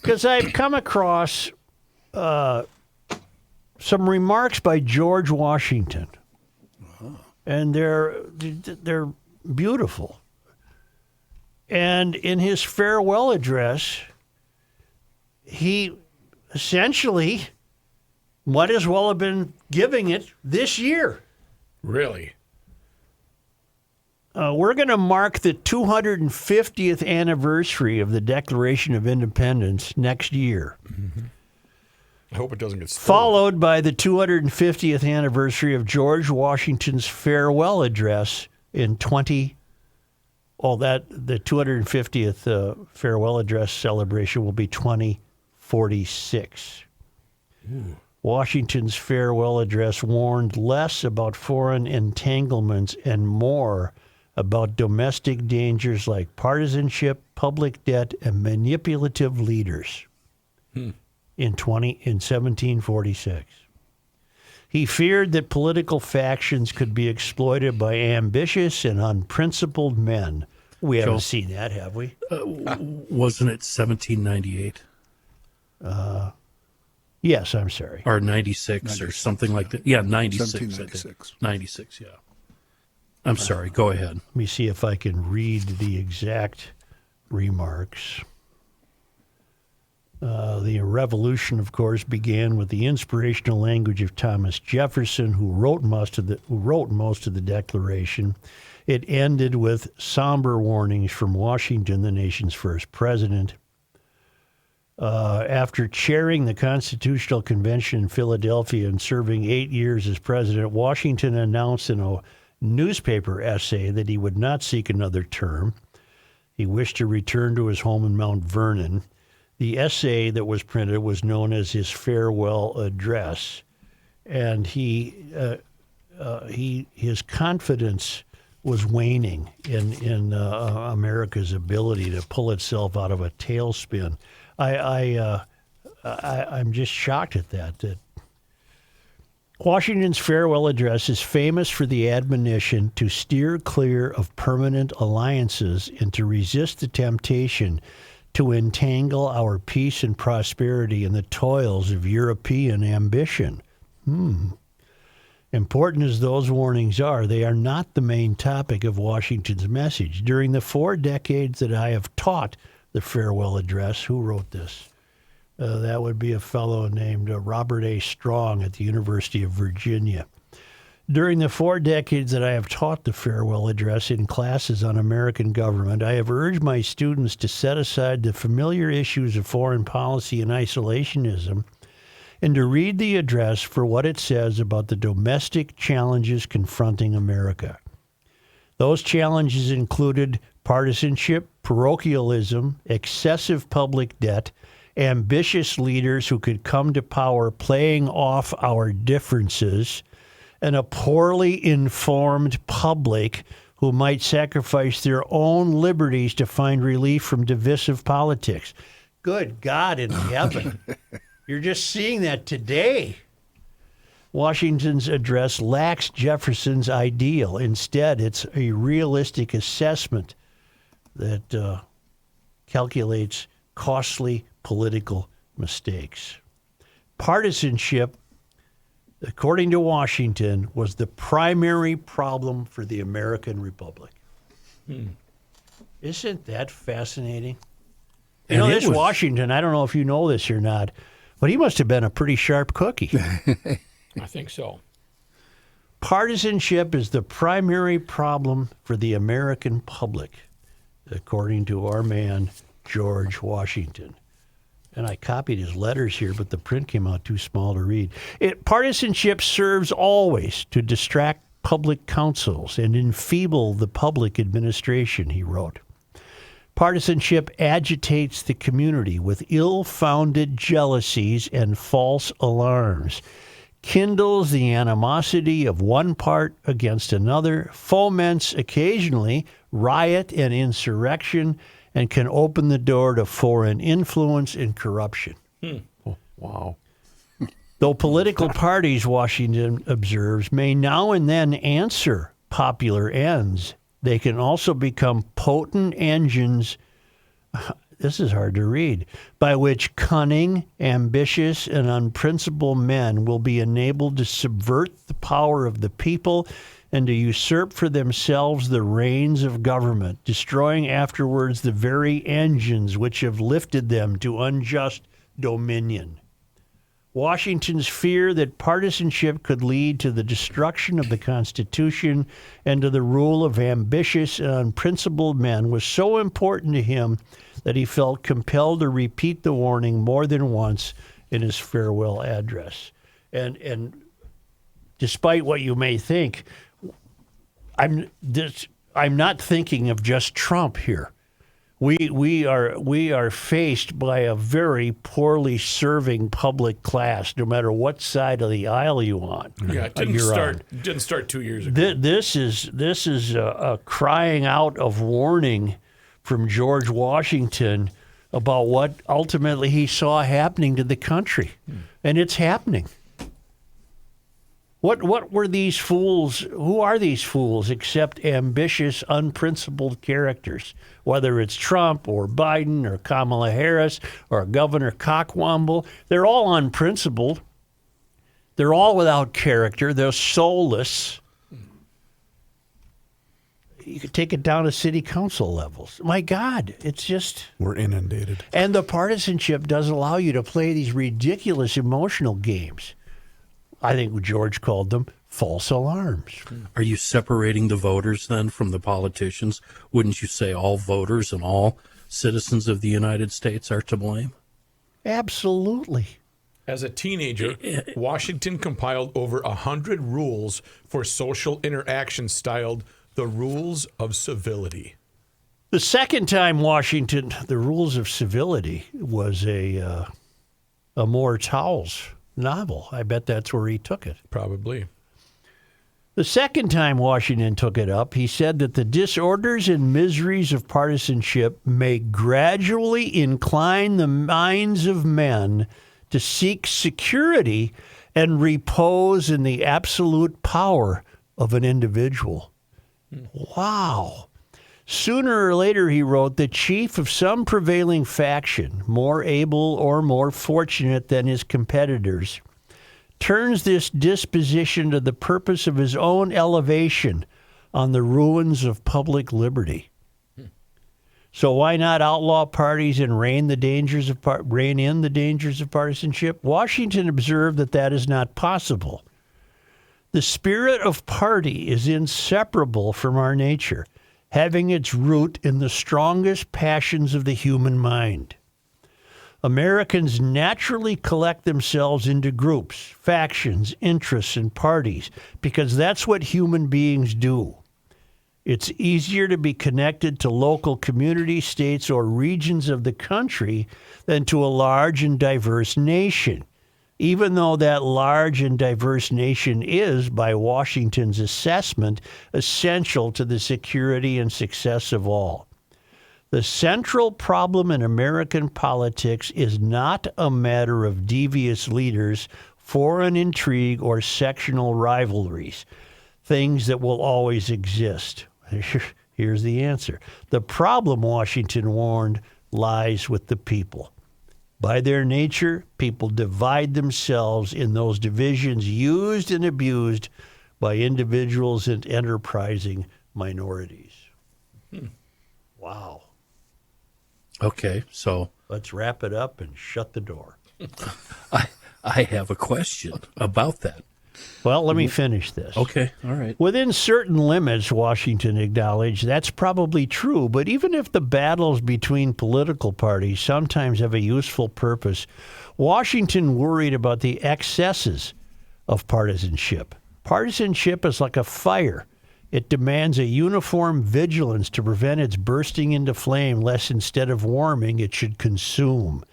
Because I've come across some remarks by George Washington, and they're beautiful. And in his farewell address, he essentially might as well have been giving it this year. Really? We're going to mark the 250th anniversary of the Declaration of Independence next year. Mm-hmm. I hope it doesn't get stolen. Followed by the 250th anniversary of George Washington's farewell address in the 250th farewell address celebration will be 2046. Ooh. Washington's farewell address warned less about foreign entanglements and more about domestic dangers like partisanship, public debt, and manipulative leaders in 1746. He feared that political factions could be exploited by ambitious and unprincipled men. We haven't seen that, have we? Wasn't it 1798? Yes, I'm sorry. Or 96 or something like that. Yeah, 96. 1796. 96, yeah. I'm sorry, go ahead. Let me see if I can read the exact remarks. The revolution, of course, began with the inspirational language of Thomas Jefferson, who wrote most of the Declaration. It ended with somber warnings from Washington, the nation's first president. After chairing the Constitutional Convention in Philadelphia and serving 8 years as president, Washington announced in a newspaper essay that he would not seek another term. He wished to return to his home in Mount Vernon. The essay that was printed was known as his farewell address, and his confidence was waning in America's ability to pull itself out of a tailspin. I'm just shocked at that Washington's farewell address is famous for the admonition to steer clear of permanent alliances and to resist the temptation to entangle our peace and prosperity in the toils of European ambition. Important as those warnings are, they are not the main topic of Washington's message. During the 4 decades that I have taught the farewell address, who wrote this? That would be a fellow named Robert A. Strong at the University of Virginia. During the 4 decades that I have taught the farewell address in classes on American government, I have urged my students to set aside the familiar issues of foreign policy and isolationism and to read the address for what it says about the domestic challenges confronting America. Those challenges included partisanship, parochialism, excessive public debt, ambitious leaders who could come to power playing off our differences, and a poorly informed public who might sacrifice their own liberties to find relief from divisive politics. Good God in heaven. You're just seeing that today. Washington's address lacks Jefferson's ideal. Instead, it's a realistic assessment that calculates costly political mistakes. Partisanship, according to Washington, was the primary problem for the American Republic. Isn't that fascinating? You know, this Washington, I don't know if you know this or not, but he must have been a pretty sharp cookie. I think so. Partisanship is the primary problem for the American public, according to our man, George Washington. And I copied his letters here, but the print came out too small to read. Partisanship serves always to distract public councils and enfeeble the public administration, he wrote. Partisanship agitates the community with ill-founded jealousies and false alarms, kindles the animosity of one part against another, foments occasionally riot and insurrection, and can open the door to foreign influence and corruption. Oh, wow. Though political parties, Washington observes, may now and then answer popular ends, they can also become potent engines. this is hard to read, by which cunning, ambitious, and unprincipled men will be enabled to subvert the power of the people and to usurp for themselves the reins of government, destroying afterwards the very engines which have lifted them to unjust dominion. Washington's fear that partisanship could lead to the destruction of the Constitution and to the rule of ambitious and unprincipled men was so important to him that he felt compelled to repeat the warning more than once in his farewell address. And despite what you may think, I'm not thinking of just Trump here. We are faced by a very poorly serving public class, no matter what side of the aisle you're on. Yeah, it didn't start 2 years ago. This is a crying out of warning from George Washington about what ultimately he saw happening to the country, and it's happening. What were these fools? Who are these fools except ambitious, unprincipled characters? Whether it's Trump or Biden or Kamala Harris or Governor Cockwomble, they're all unprincipled. They're all without character. They're soulless. You could take it down to city council levels. My God, it's just... We're inundated. And the partisanship does allow you to play these ridiculous emotional games. I think George called them false alarms. Are you separating the voters then from the politicians? Wouldn't you say all voters and all citizens of the United States are to blame? Absolutely. As a teenager, Washington compiled over 100 rules for social interaction styled the Rules of Civility. The second time Washington, the Rules of Civility was a Moore Towles novel. I bet that's where he took it. Probably. The second time Washington took it up, he said that the disorders and miseries of partisanship may gradually incline the minds of men to seek security and repose in the absolute power of an individual. Wow. Sooner or later, he wrote, the chief of some prevailing faction, more able or more fortunate than his competitors, turns this disposition to the purpose of his own elevation on the ruins of public liberty. So why not outlaw parties and rein in the dangers of partisanship? Washington observed that is not possible. The spirit of party is inseparable from our nature, having its root in the strongest passions of the human mind. Americans naturally collect themselves into groups, factions, interests, and parties because that's what human beings do. It's easier to be connected to local communities, states, or regions of the country than to a large and diverse nation, even though that large and diverse nation is, by Washington's assessment, essential to the security and success of all. The central problem in American politics is not a matter of devious leaders, foreign intrigue, or sectional rivalries, things that will always exist. Here's the answer. The problem, Washington warned, lies with the people. By their nature, people divide themselves in those divisions used and abused by individuals and enterprising minorities. Wow. Okay, so Let's wrap it up and shut the door. I have a question about that. Well, let me finish this. Okay, all right. Within certain limits, Washington acknowledged, that's probably true, but even if the battles between political parties sometimes have a useful purpose, Washington worried about the excesses of partisanship. Partisanship is like a fire. It demands a uniform vigilance to prevent its bursting into flame, lest instead of warming, it should consume.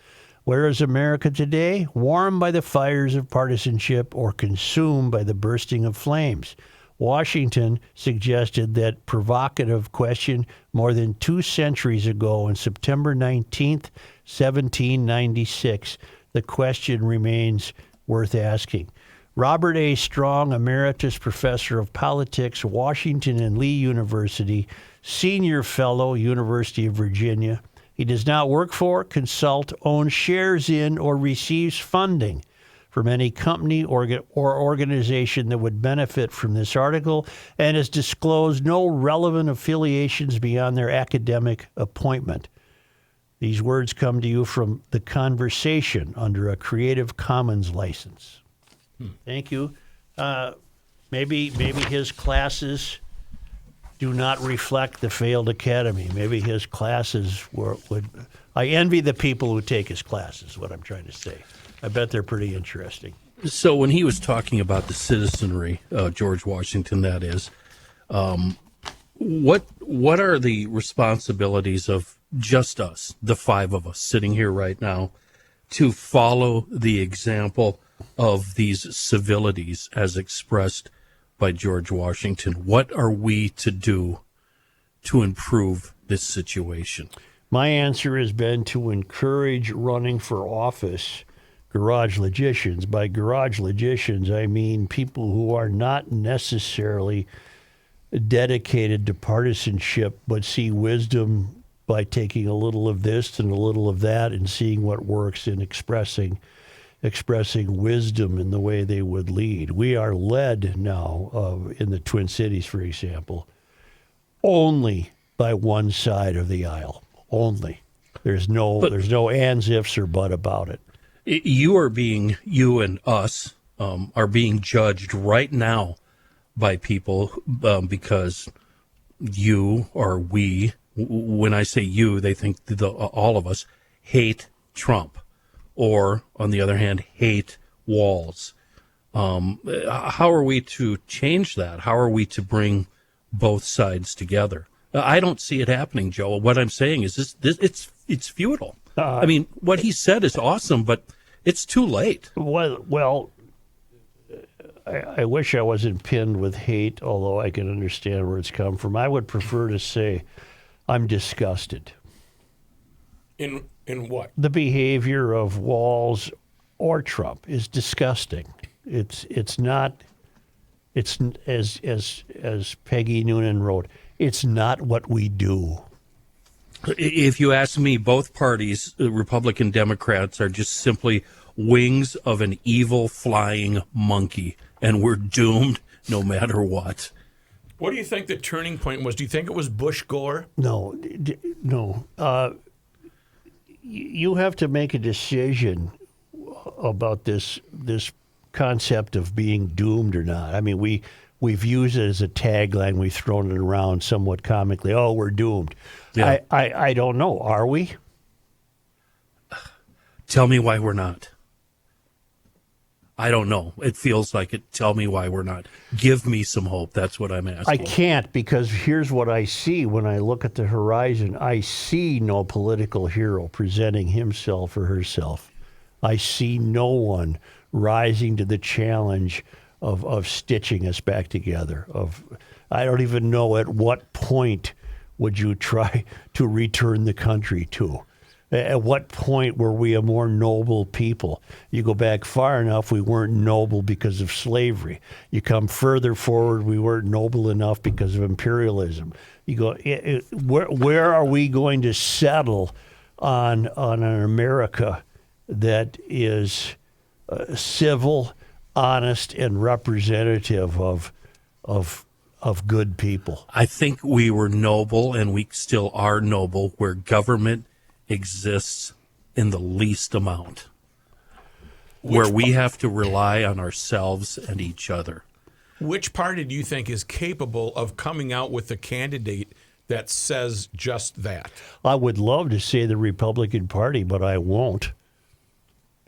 Where is America today? Warmed by the fires of partisanship or consumed by the bursting of flames. Washington suggested that provocative question more than 2 centuries ago on September 19th, 1796. The question remains worth asking. Robert A. Strong, Emeritus Professor of Politics, Washington and Lee University, Senior Fellow, University of Virginia, He does not work for, consult, own shares in, or receives funding from any company or organization that would benefit from this article, and has disclosed no relevant affiliations beyond their academic appointment. These words come to you from The Conversation under a Creative Commons license. Thank you. Maybe his classes do not reflect the failed academy. Maybe his classes would. I envy the people who take his classes, what I'm trying to say. I bet they're pretty interesting. So when he was talking about the citizenry, George Washington, that is, what are the responsibilities of just us, the five of us sitting here right now, to follow the example of these civilities as expressed by George Washington? What are we to do to improve this situation? My answer has been to encourage running for office garage logicians. By garage logicians, I mean people who are not necessarily dedicated to partisanship, but see wisdom by taking a little of this and a little of that and seeing what works and expressing wisdom in the way they would lead. We are led now, in the Twin Cities, for example, only by one side of the aisle. Only. There's no ands, ifs, or but about it. You and us are being judged right now by people because you or we, when I say you, they think all of us hate Trump, or on the other hand, hate walls. How are we to change that? How are we to bring both sides together? I don't see it happening, Joe. What I'm saying is it's futile. I mean, what he said is awesome, but it's too late. Well, I wish I wasn't pinned with hate, although I can understand where it's come from. I would prefer to say I'm disgusted. In what? The behavior of Walz or Trump is disgusting. It's not. It's as Peggy Noonan wrote. It's not what we do. If you ask me, both parties, Republican, Democrats, are just simply wings of an evil flying monkey, and we're doomed no matter what. What do you think the turning point was? Do you think it was Bush Gore? No. You have to make a decision about this concept of being doomed or not. I mean, we've used it as a tagline. We've thrown it around somewhat comically. Oh, we're doomed. Yeah. I don't know. Are we? Tell me why we're not. I don't know. It feels like it. Tell me why we're not. Give me some hope. That's what I'm asking. I can't, because here's what I see when I look at the horizon. I see no political hero presenting himself or herself. I see no one rising to the challenge of stitching us back together. I don't even know at what point would you try to return the country to. At what point were we a more noble people? You go back far enough, we weren't noble because of slavery. You come further forward, we weren't noble enough because of imperialism. You go, where are we going to settle on an America that is civil, honest, and representative of good people? I think we were noble, and we still are noble, where government exists in the least amount, where we have to rely on ourselves and each other. Which party do you think is capable of coming out with a candidate that says just that? I would love to say the Republican Party, but I won't.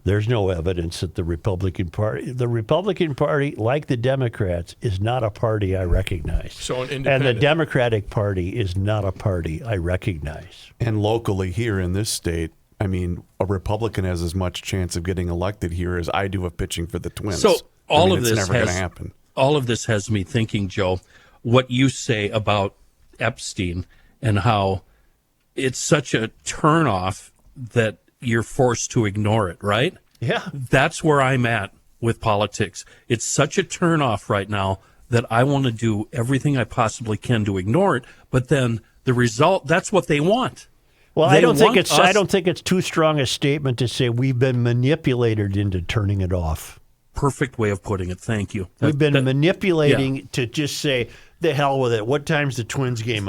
There's no evidence that the Republican Party, like the Democrats, is not a party I recognize. So an and independent. the Democratic Party is not a party I recognize. And locally here in this state, I mean, a Republican has as much chance of getting elected here as I do of pitching for the Twins. So all of it's this never going to happen. All of this has me thinking, Joe, what you say about Epstein and how it's such a turnoff that you're forced to ignore it, right? Yeah. That's where I'm at with politics. It's such a turnoff right now that I want to do everything I possibly can to ignore it, but then the result, that's what they want. Well, They I don't think want it's us- I don't think it's too strong a statement to say we've been manipulated into turning it off. Perfect way of putting it. Thank you. We've been That- manipulating to just say the hell with it. What time's the Twins game on?